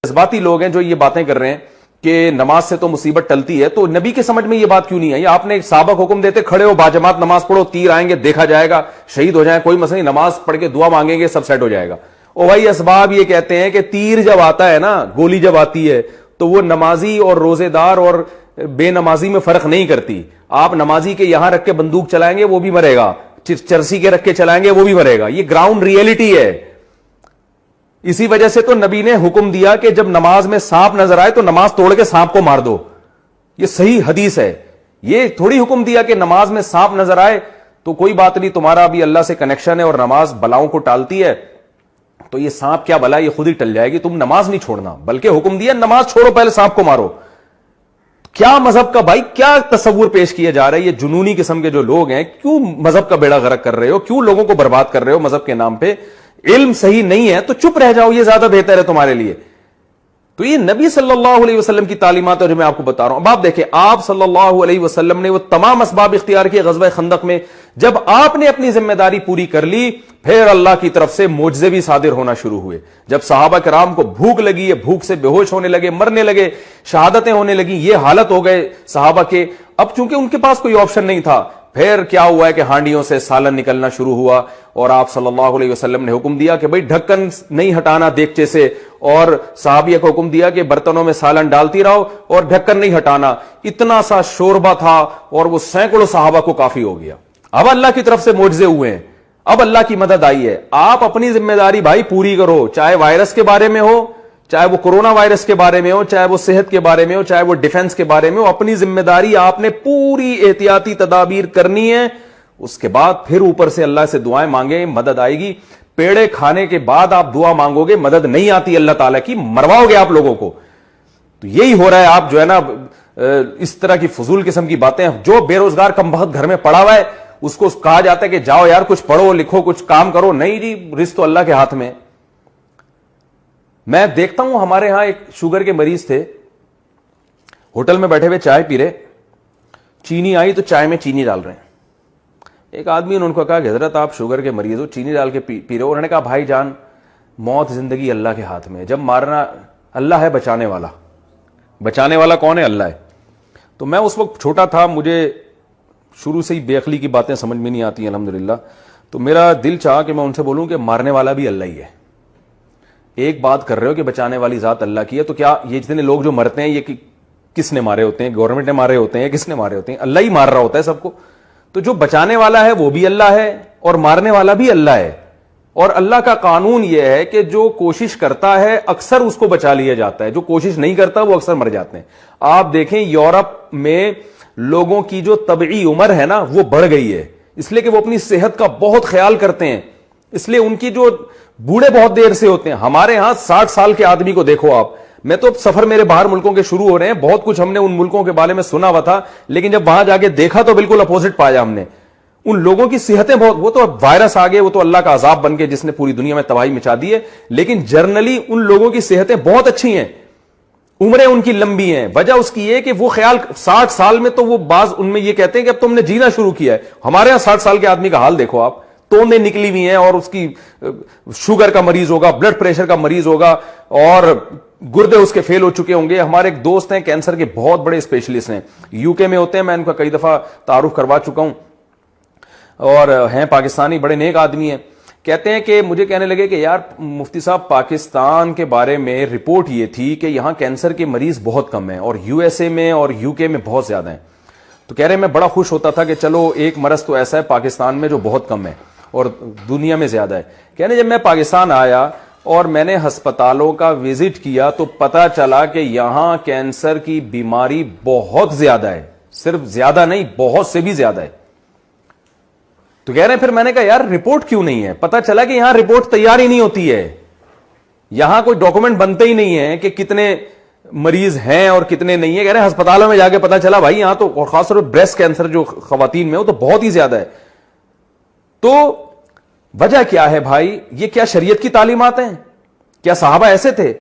جذباتی لوگ ہیں جو یہ باتیں کر رہے ہیں کہ نماز سے تو مصیبت ٹلتی ہے, تو نبی کے سمجھ میں یہ بات کیوں نہیں آئی؟ آپ نے صحابہ کو حکم دیتے کھڑے ہو باجماعت نماز پڑھو, تیر آئیں گے دیکھا جائے گا, شہید ہو جائیں کوئی مسئلہ نہیں, نماز پڑھ کے دعا مانگیں گے سب سیٹ ہو جائے گا. او بھائی اسباب یہ کہتے ہیں کہ تیر جب آتا ہے نا, گولی جب آتی ہے تو وہ نمازی اور روزے دار اور بے نمازی میں فرق نہیں کرتی. آپ نمازی کے یہاں رکھ کے بندوق چلائیں گے وہ بھی مرے گا, چرسی کے رکھ کے چلائیں گے وہ بھی مرے گا. یہ گراؤنڈ ریئلٹی ہے. اسی وجہ سے تو نبی نے حکم دیا کہ جب نماز میں سانپ نظر آئے تو نماز توڑ کے سانپ کو مار دو. یہ صحیح حدیث ہے. یہ تھوڑی حکم دیا کہ نماز میں سانپ نظر آئے تو کوئی بات نہیں, تمہارا بھی اللہ سے کنیکشن ہے اور نماز بلاؤں کو ٹالتی ہے, تو یہ سانپ کیا بلا یہ خود ہی ٹل جائے گی, تم نماز نہیں چھوڑنا. بلکہ حکم دیا نماز چھوڑو پہلے سانپ کو مارو. کیا مذہب کا بھائی کیا تصور پیش کیا جا رہا ہے؟ یہ جنونی قسم کے جو لوگ ہیں, کیوں مذہب کا بیڑا غرق کر رہے ہو, کیوں لوگوں کو برباد کر رہے ہو مذہب کے نام پہ؟ علم صحیح نہیں ہے تو چپ رہ جاؤ, یہ زیادہ بہتر ہے تمہارے لیے. تو یہ نبی صلی اللہ علیہ وسلم کی تعلیمات ہے جو میں آپ کو بتا رہا ہوں. اب آپ دیکھیں, آپ صلی اللہ علیہ وسلم نے وہ تمام اسباب اختیار کیے غزوہ خندق میں. جب آپ نے اپنی ذمہ داری پوری کر لی, پھر اللہ کی طرف سے معجزے بھی صادر ہونا شروع ہوئے. جب صحابہ کرام کو بھوک لگی ہے, بھوک سے بے ہوش ہونے لگے, مرنے لگے, شہادتیں ہونے لگی, یہ حالت ہو گئے صحابہ کے. اب چونکہ ان کے پاس کوئی آپشن نہیں تھا, پھر کیا ہوا ہے کہ ہانڈیوں سے سالن نکلنا شروع ہوا, اور آپ صلی اللہ علیہ وسلم نے حکم دیا کہ بھئی ڈھکن نہیں ہٹانا دیگچے سے, اور صحابیہ کو حکم دیا کہ برتنوں میں سالن ڈالتی رہو اور ڈھکن نہیں ہٹانا. اتنا سا شوربہ تھا اور وہ سینکڑوں صحابہ کو کافی ہو گیا. اب اللہ کی طرف سے معجزے ہوئے ہیں, اب اللہ کی مدد آئی ہے. آپ اپنی ذمہ داری بھائی پوری کرو, چاہے وائرس کے بارے میں ہو, چاہے وہ کورونا وائرس کے بارے میں ہو, چاہے وہ صحت کے بارے میں ہو, چاہے وہ ڈیفنس کے بارے میں ہو. اپنی ذمہ داری آپ نے پوری احتیاطی تدابیر کرنی ہے. اس کے بعد پھر اوپر سے اللہ سے دعائیں مانگیں, مدد آئے گی. پیڑے کھانے کے بعد آپ دعا مانگو گے, مدد نہیں آتی اللہ تعالیٰ کی, مرواؤ گے آپ لوگوں کو. تو یہی ہو رہا ہے. آپ جو ہے نا اس طرح کی فضول قسم کی باتیں, جو بے روزگار کم بخت گھر میں پڑا ہوا ہے اس کو کہا جاتا ہے کہ جاؤ یار کچھ پڑھو لکھو کچھ کام کرو. نہیں جی, رزق تو اللہ کے ہاتھ میں. میں دیکھتا ہوں ہمارے ہاں ایک شوگر کے مریض تھے, ہوٹل میں بیٹھے ہوئے چائے پی رہے, چینی آئی تو چائے میں چینی ڈال رہے ہیں. ایک آدمی نے ان کو کہا کہ حضرت آپ شوگر کے مریض ہو, چینی ڈال کے پی رہے ہو. انہوں نے کہا بھائی جان موت زندگی اللہ کے ہاتھ میں ہے, جب مارنا اللہ ہے, بچانے والا. بچانے والا کون ہے؟ اللہ ہے. تو میں اس وقت چھوٹا تھا, مجھے شروع سے ہی بے عقلی کی باتیں سمجھ میں نہیں آتی الحمدللہ. تو میرا دل چاہا کہ میں ان سے بولوں کہ مارنے والا بھی اللہ ہی ہے. ایک بات کر رہے ہو کہ بچانے والی ذات اللہ کی ہے, تو کیا یہ جتنے لوگ جو مرتے ہیں یہ کس نے مارے ہوتے ہیں؟ گورنمنٹ نے مارے ہوتے ہیں, کس نے مارے ہوتے ہیں؟ اللہ ہی مار رہا ہوتا ہے سب کو. تو جو بچانے والا ہے وہ بھی اللہ ہے اور مارنے والا بھی اللہ ہے. اور اللہ کا قانون یہ ہے کہ جو کوشش کرتا ہے اکثر اس کو بچا لیا جاتا ہے, جو کوشش نہیں کرتا وہ اکثر مر جاتے ہیں. آپ دیکھیں یورپ میں لوگوں کی جو طبعی عمر ہے نا وہ بڑھ گئی ہے, اس لیے کہ وہ اپنی صحت کا بہت خیال کرتے ہیں, اس لیے ان کی جو بوڑھے بہت دیر سے ہوتے ہیں. ہمارے ہاں 60 سال کے آدمی کو دیکھو آپ. میں تو سفر میرے باہر ملکوں کے شروع ہو رہے ہیں, بہت کچھ ہم نے ان ملکوں کے بارے میں سنا ہوا تھا, لیکن جب وہاں جا کے دیکھا تو بالکل اپوزٹ پایا ہم نے. ان لوگوں کی صحتیں بہت, وہ تو وائرس آ گئے, وہ تو اللہ کا عذاب بن کے جس نے پوری دنیا میں تباہی مچا دی ہے, لیکن جرنلی ان لوگوں کی صحتیں بہت اچھی ہیں, عمریں ان کی لمبی ہیں. وجہ اس کی یہ کہ وہ خیال 60 سال میں تو وہ بعض ان میں یہ کہتے ہیں کہ اب تم نے جینا شروع کیا ہے. ہمارے ہاں 60 سال کے آدمی کا حال دیکھو آپ, توندیں نکلی ہوئی ہیں, اور اس کی شوگر کا مریض ہوگا, بلڈ پریشر کا مریض ہوگا, اور گردے اس کے فیل ہو چکے ہوں گے. ہمارے ایک دوست ہیں کینسر کے بہت بڑے اسپیشلسٹ ہیں, یو کے میں ہوتے ہیں, میں ان کا کئی دفعہ تعارف کروا چکا ہوں, اور ہیں پاکستانی, بڑے نیک آدمی ہیں. کہتے ہیں کہ مجھے کہنے لگے کہ یار مفتی صاحب پاکستان کے بارے میں رپورٹ یہ تھی کہ یہاں کینسر کے مریض بہت کم ہیں, اور یو ایس اے میں اور یو کے میں بہت زیادہ ہیں. تو کہہ رہے میں بڑا خوش ہوتا تھا کہ چلو ایک مرض تو ایسا ہے پاکستان میں جو بہت کم ہے اور دنیا میں زیادہ ہے. کہنے جب میں پاکستان آیا اور میں نے ہسپتالوں کا وزٹ کیا تو پتا چلا کہ یہاں کینسر کی بیماری بہت زیادہ ہے, صرف زیادہ نہیں بہت سے بھی زیادہ ہے. تو کہہ رہے ہیں پھر میں نے کہا یار رپورٹ کیوں نہیں ہے؟ پتا چلا کہ یہاں رپورٹ تیار ہی نہیں ہوتی ہے, یہاں کوئی ڈاکومنٹ بنتے ہی نہیں ہے کہ کتنے مریض ہیں اور کتنے نہیں ہیں. کہہ رہے ہیں ہسپتالوں میں جا کے پتا چلا بھائی یہاں تو, اور خاص طور پر بریسٹ کینسر جو خواتین میں ہو تو بہت ہی زیادہ ہے. تو وجہ کیا ہے بھائی؟ یہ کیا شریعت کی تعلیمات ہیں؟ کیا صحابہ ایسے تھے؟